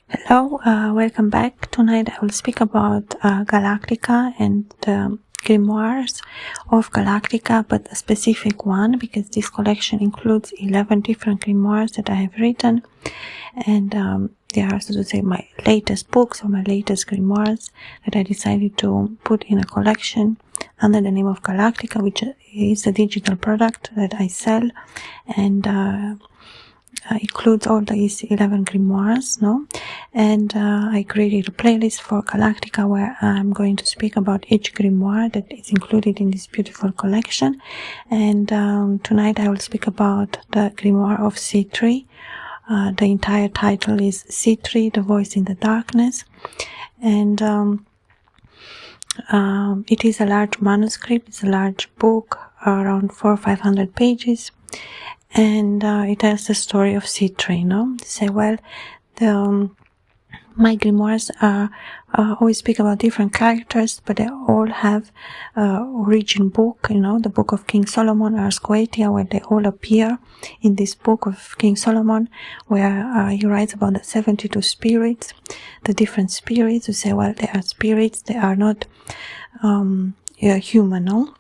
Hello, welcome back. Tonight I will speak about Galactica and the Grimoires of Galactica, but a specific one because this collection includes 11 different grimoires that I have written, and they are, so to say, my latest books or my latest grimoires that I decided to put in a collection under the name of Galactica, which is a digital product that I sell, and includes all these 11 grimoires, and I created a playlist for Galactica where I'm going to speak about each grimoire that is included in this beautiful collection. And tonight I will speak about the grimoire of Sitri. The entire title is Sitri, the Voice in the Darkness, and it is a large manuscript. It's a large book, around 400 or 500 pages. And it tells the story of Sitri, Say, well, my grimoires always speak about different characters, but they all have origin book, the book of King Solomon, Ars Goetia, where they all appear in this book of King Solomon, where he writes about the 72 spirits, the different spirits. You say, well, they are spirits, they are not human,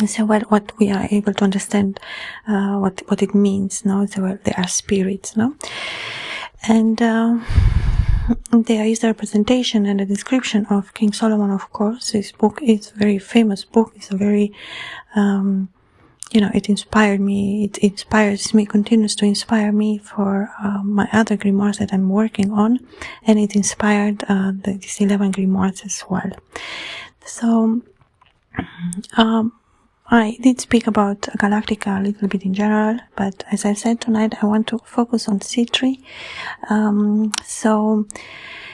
So what we are able to understand what it means, So well, they are spirits, And there is a representation and a description of King Solomon, of course. This book is a very famous book. It's a very, it inspired me. It inspires me, continues to inspire me for my other grimoires that I'm working on, and it inspired these 11 grimoires as well. So, I did speak about Galactica a little bit in general, but as I said, tonight I want to focus on Sitri. So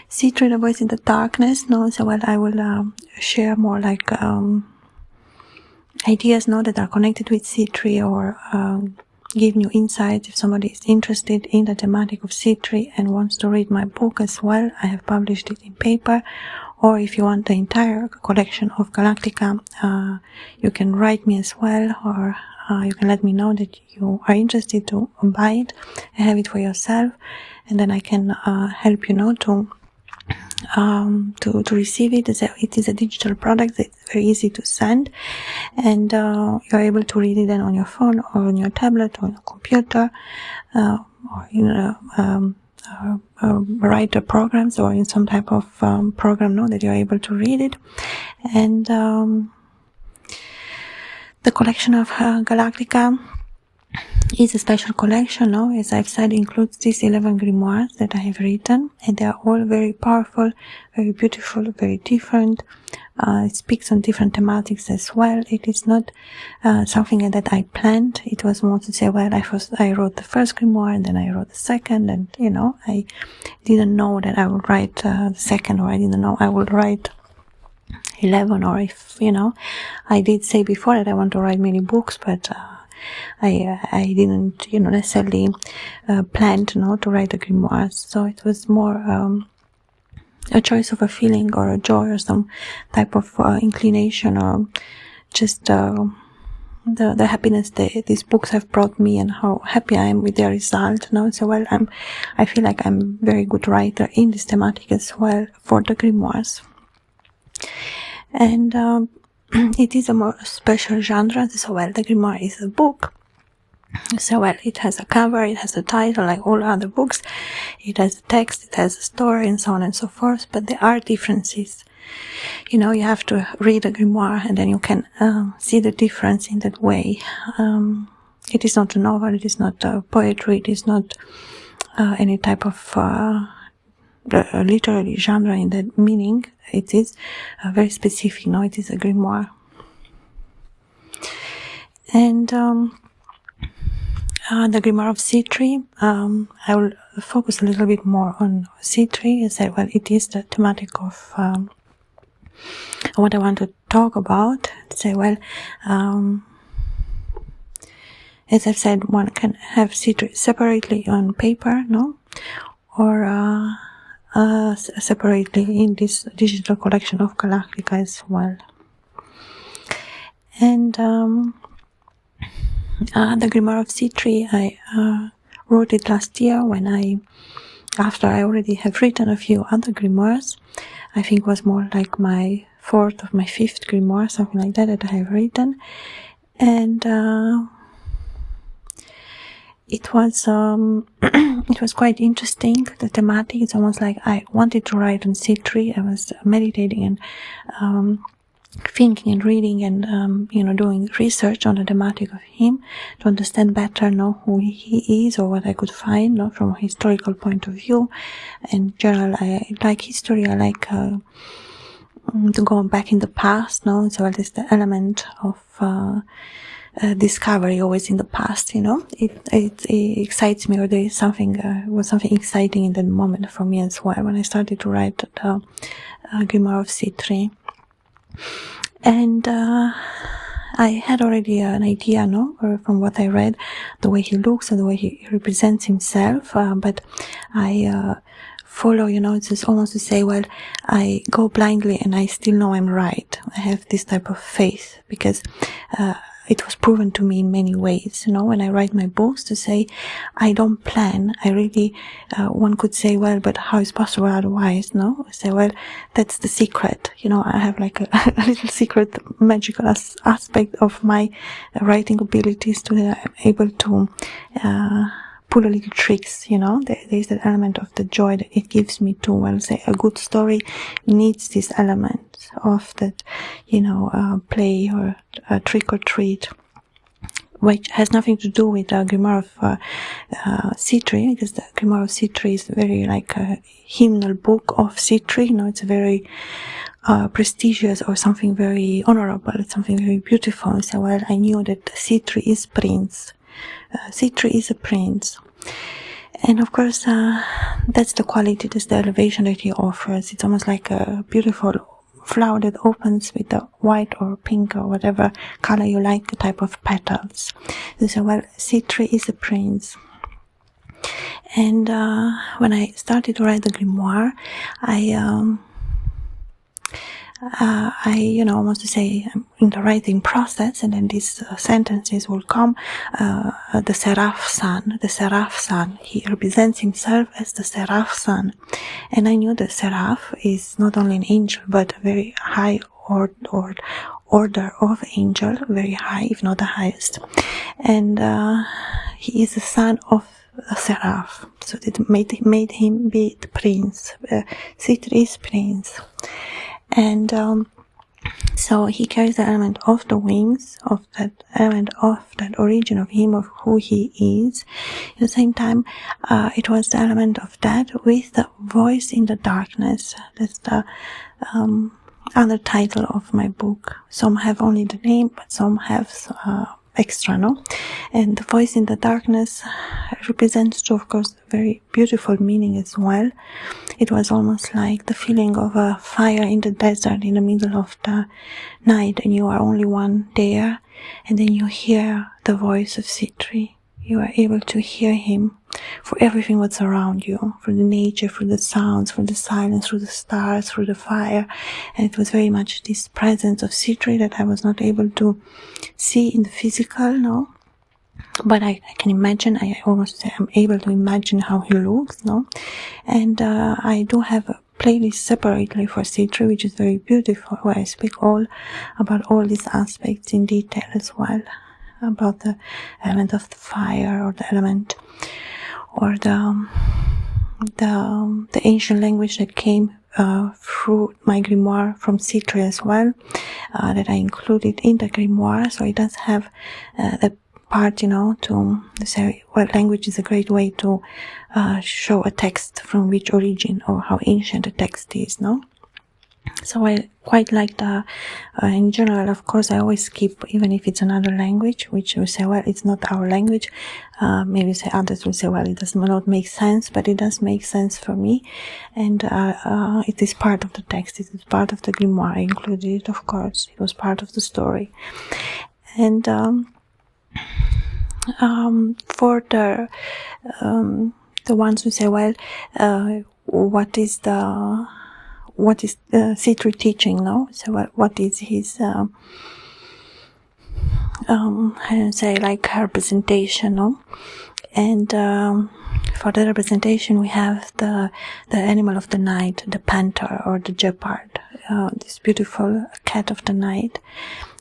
Sitri, the Voice in the Darkness, So well, I will share more like ideas, that are connected with Sitri, or give new insights if somebody is interested in the thematic of Sitri and wants to read my book as well. I have published it in paper. Or if you want the entire collection of Galactica, you can write me as well, or you can let me know that you are interested to buy it and have it for yourself, and then I can help you to receive it. It is a digital product. It's very easy to send, and you're able to read it then on your phone or on your tablet or on your computer, or writer programs, or in some type of program that you're able to read it. And the collection of Galactica is a special collection, as I've said, includes these 11 grimoires that I have written, and they are all very powerful, very beautiful, very different. It speaks on different thematics as well. It is not something that I planned. It was more to say, well, I wrote the first grimoire, and then I wrote the second, and I didn't know that I would write the second, or I didn't know I would write 11, or if I did say before that I want to write many books, but I didn't necessarily plan to write the grimoires. So it was more a choice of a feeling or a joy or some type of inclination, or just the happiness that these books have brought me, and how happy I am with their result. So well, I feel like I'm a very good writer in this thematic as well for the grimoires. And it is a more special genre. So well, the grimoire is a book. So well, it has a cover, it has a title like all other books, it has a text, it has a story, and so on and so forth, but there are differences. You have to read a grimoire, and then you can see the difference in that way. It is not a novel, it is not poetry, it is not any type of literary genre in that meaning. It is very specific, it is a grimoire. And the grimoire of Sitri, I will focus a little bit more on Sitri. I said, well, it is the thematic of what I want to talk about. Say, well, as I've said, one can have Sitri separately on paper, or separately in this digital collection of Galactica as well. And the Grimoire of Sitri, I wrote it last year when I after I already have written a few other grimoires. I think it was more like my 4th or my 5th grimoire, something like that I have written. And it was it was quite interesting, the thematic. It's almost like I wanted to write on Sitri. I was meditating and thinking and reading and doing research on the thematic of him to understand better who he is or what I could find from a historical point of view. In general, I like history. I like to go back in the past, so there's the element of discovery always in the past. It excites me, or there is something was something exciting in that moment for me as well when I started to write the Grimoire of Sitri. And I had already an idea, from what I read, the way he looks and the way he represents himself, but I follow, it's just almost to say, well, I go blindly and I still know I'm right. I have this type of faith because it was proven to me in many ways, when I write my books, to say I don't plan. I really, one could say, well, but how is possible otherwise? I say, well, that's the secret. I have like a little secret magical aspect of my writing abilities to that I'm able to pull a little tricks. There's that element of the joy that it gives me too. Well, say a good story needs this element of that, play or trick or treat, which has nothing to do with the Grimoire of Sitri, because the Grimoire of Sitri is very like a hymnal book of Sitri. It's very prestigious or something very honorable. It's something very beautiful. So, well, I knew that Sitri is prince. Sitri is a prince. And of course, that's the quality, that's the elevation that he offers. It's almost like a beautiful flower that opens with the white or pink or whatever color you like, the type of petals. So, well, Sitri is a prince. And when I started to write the grimoire, I almost to say, in the writing process, and then these sentences will come, the seraph son, he represents himself as the seraph son. And I knew the seraph is not only an angel, but a very high order of angel, very high, if not the highest. And he is the son of a seraph, so it made him be the prince. Sitri is prince. And so he carries the element of the wings, of that element of that origin of him, of who he is. At the same time, it was the element of that with the voice in the darkness. That's the other title of my book. Some have only the name, but some have extra, And the voice in the darkness represents, too, of course, a very beautiful meaning as well. It was almost like the feeling of a fire in the desert in the middle of the night, and you are only one there, and then you hear the voice of Sitri. You are able to hear him for everything what's around you, for the nature, for the sounds, for the silence, through the stars, through the fire. And it was very much this presence of Sitri that I was not able to see in the physical, but I can imagine, I almost say I'm able to imagine how he looks, And I do have a playlist separately for Sitri, which is very beautiful, where I speak all about all these aspects in detail as well, about the element of the fire, or the element, or the ancient language that came through my grimoire from Sitri as well, that I included in the grimoire. So it does have the part, to say, well, language is a great way to show a text from which origin or how ancient the text is, So I quite like the, in general, of course, I always skip, even if it's another language, which we say, well, it's not our language. Maybe say others will say, well, it does not make sense, but it does make sense for me. And it is part of the text. It is part of the grimoire. I included it, of course. It was part of the story. And for the ones who say, well, what is Sitri teaching, So what is his, I don't say, like, representation, And for the representation, we have the animal of the night, the panther or the jeopard, this beautiful cat of the night.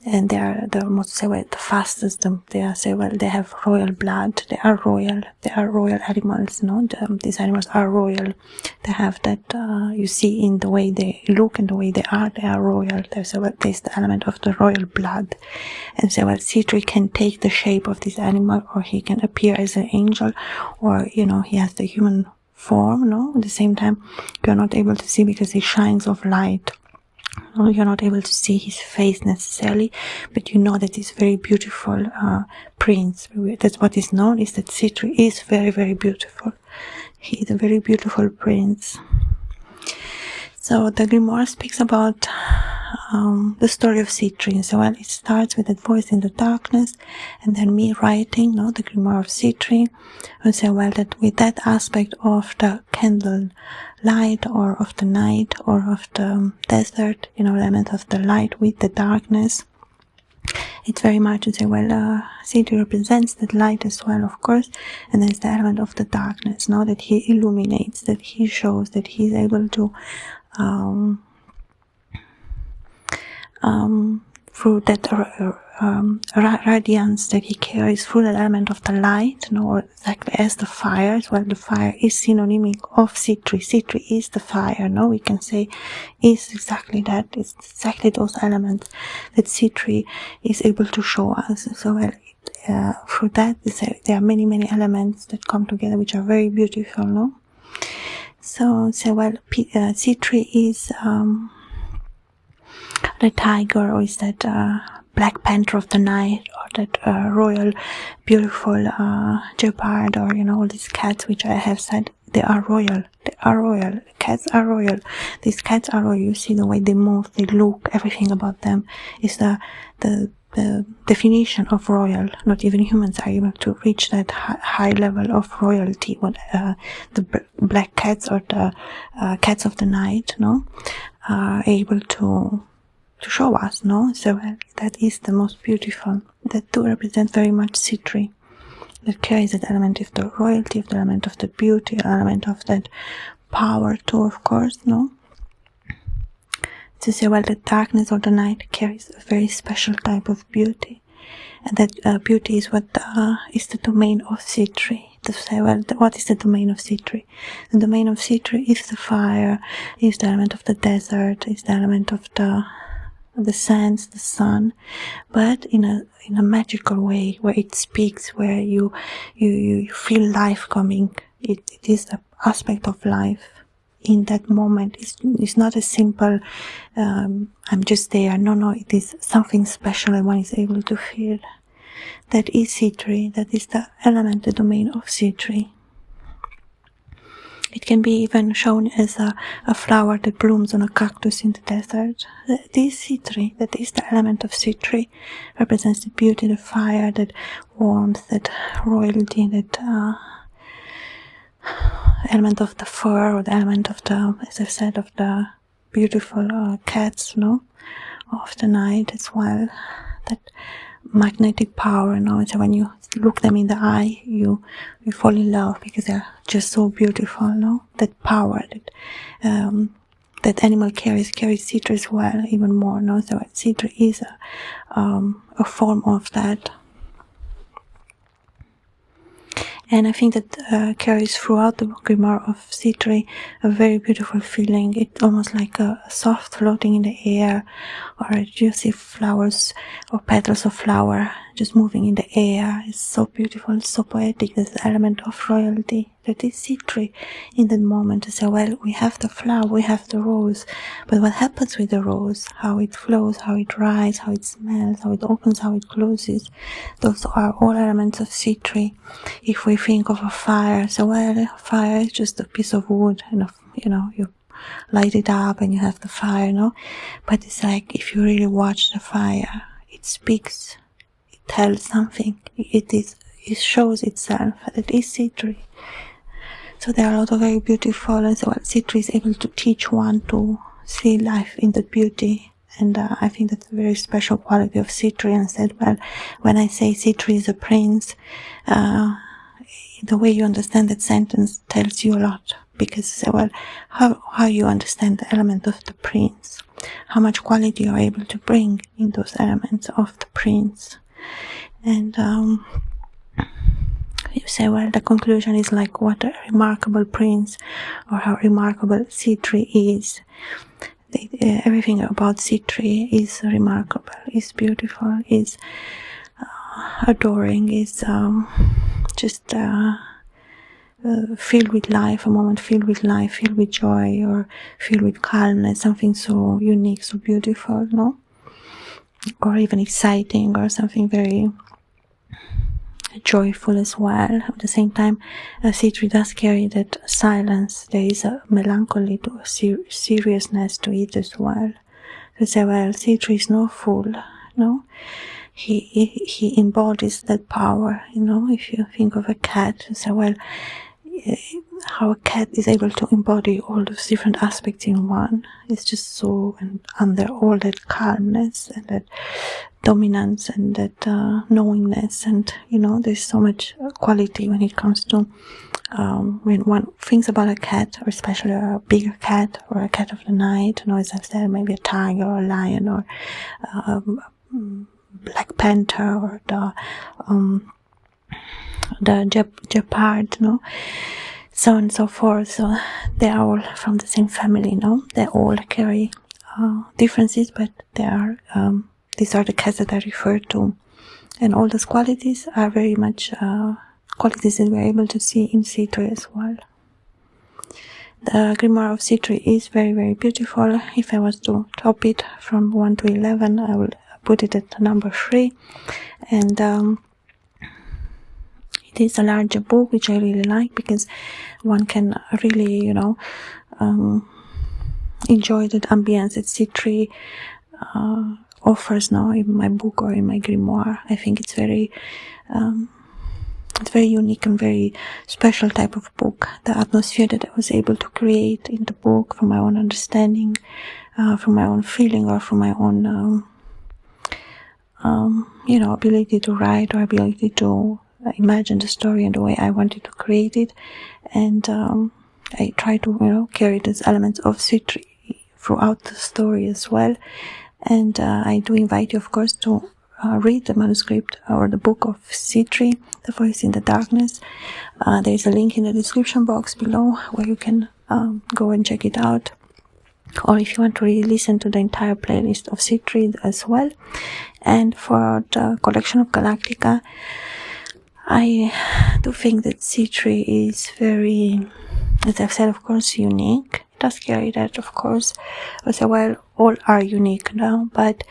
And they are the most, say, well, the fastest. They are, say, well, they have royal blood. They are royal. They are royal animals. No, these animals are royal. They have that. You see in the way they look and the way they are. They are royal. There's the element of the royal blood. And so, well, Sitri can take the shape of this animal, or he can appear as an angel, or he has the human form. No, at the same time, you are not able to see because he shines of light. You're not able to see his face necessarily, but you know that he's very beautiful prince. That's what is known, is that Sitri is very, very beautiful. He is a very beautiful prince. So the Grimoire speaks about the story of Sitri. So it starts with that voice in the darkness, and then me writing, the Grimoire of Sitri, and say, well, that with that aspect of the candle light, or of the night, or of the desert, element of the light with the darkness. It's very much to say, well, Sitri represents that light as well, of course, and there's the element of the darkness, that he illuminates, that he shows, that he's able to through that radiance that he carries, through that element of the light, or exactly as the fire as well. The fire is synonymic of Sitri. Sitri is the fire, we can say is exactly that. It's exactly those elements that Sitri is able to show us. So through that, there are many, many elements that come together which are very beautiful, So, Sitri is the tiger, or is that black panther of the night, or that royal, beautiful jeopard, or all these cats which I have said, they are royal. They are royal. Cats are royal. These cats are royal. You see the way they move, they look, everything about them is the definition of royal. Not even humans are able to reach that high level of royalty. What the black cats, or the cats of the night, are able to show us, So that is the most beautiful. That do represent very much Sitri. That carries that element of the royalty, of the element of the beauty, element of that power too, of course, To say, well, the darkness or the night carries a very special type of beauty. And that beauty is what is the domain of Sitri. To say, well, what is the domain of Sitri? The domain of Sitri is the fire, is the element of the desert, is the element of the sands, the sun, but in a magical way, where it speaks, where you feel life coming. It is the aspect of life in that moment. It's not a simple I'm just there. No, it is something special, and one is able to feel. That is Sitri. That is the element, the domain of Sitri. It can be even shown as a flower that blooms on a cactus in the desert. That is Sitri. That is the element of Sitri. Represents the beauty, the fire, that warmth, that royalty, that element of the fur, or the element of the, as I've said, of the beautiful cats, of the night as well. That magnetic power, So when you look them in the eye, you fall in love, because they're just so beautiful, That power that animal carries Sitri as well, even more, So Sitri is a form of that. And I think that carries throughout the Grimoire of Sitri a very beautiful feeling. It's almost like a soft floating in the air, or you see flowers or petals of flower just moving in the air. It's so beautiful, it's so poetic. There's the element of royalty. That is Sitri in that moment, to say, well, we have the flower, we have the rose, but what happens with the rose? How it flows, how it rises, how it smells, how it opens, how it closes. Those are all elements of Sitri. If we think of a fire, so well, fire is just a piece of wood, and you light it up and you have the fire, But it's like, if you really watch the fire, it speaks, it tells something, it shows itself. That is Sitri. So there are a lot of very beautiful, and so Sitri is able to teach one to see life in that beauty. And I think that's a very special quality of Sitri. And I said, well, when I say Sitri is a prince, the way you understand that sentence tells you a lot, because well, how you understand the element of the prince, how much quality you're able to bring in those elements of the prince. And you say, well, the conclusion is like what a remarkable prince, or how remarkable Sitri is. Everything about Sitri is remarkable, is beautiful, is adoring, is just filled with life, a moment filled with life, filled with joy, or filled with calmness, something so unique, so beautiful, no? Or even exciting, or something very joyful as well. At the same time, Sitri does carry that silence. There is a melancholy to a seriousness to it as well. To say, well, Sitri is no fool, no? He embodies that power, you know. If you think of a cat, you say, well, how a cat is able to embody all those different aspects in one. It's just so, and under all that calmness and that dominance and that knowingness, and you know, there's so much quality when it comes to when one thinks about a cat, or especially a bigger cat, or a cat of the night, you know, as I've said, maybe a tiger or a lion, or Black Panther, or the Jeopard, no, so on and so forth. So they are all from the same family, no? They all carry differences, but they are these are the cats that I refer to, and all those qualities are very much qualities that we're able to see in Sitri as well. The Grimoire of Sitri is very, very beautiful. If I was to top it from 1 to 11, I will put it at number 3, and it is a larger book, which I really like, because one can really, you know, enjoy that ambience that Sitri offers now in my book or in my grimoire. I think it's very unique and very special type of book. The atmosphere that I was able to create in the book, from my own understanding, from my own feeling, or from my own you know, ability to write, or ability to imagine the story in the way I wanted to create it. And I try to, you know, carry these elements of Sitri throughout the story as well. And I do invite you, of course, to read the manuscript or the book of Sitri, The Voice in the Darkness. There is a link in the description box below where you can go and check it out. Or if you want to really listen to the entire playlist of Sitri as well. And for the collection of Galactica, I do think that Sitri is very, as I've said, of course, unique. It does carry that, of course. I say, well, all are unique now, but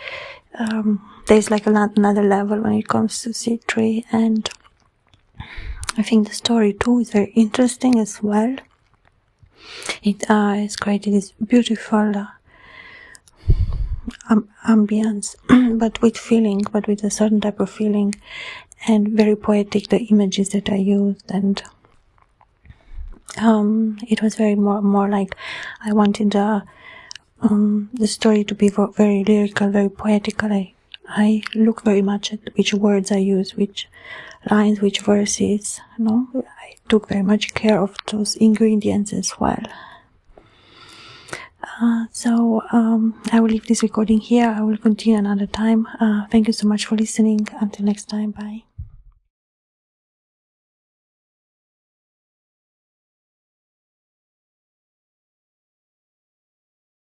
there's like another level when it comes to Sitri, and I think the story too is very interesting as well. It has created this beautiful ambience, but with feeling, but with a certain type of feeling, and very poetic, the images that I used. And it was very more like I wanted the story to be very lyrical, very poetical. I look very much at which words I use, which lines, which verses, you know. I took very much care of those ingredients as well. So I will leave this recording here. I will continue another time. Thank you so much for listening. Until next time, bye.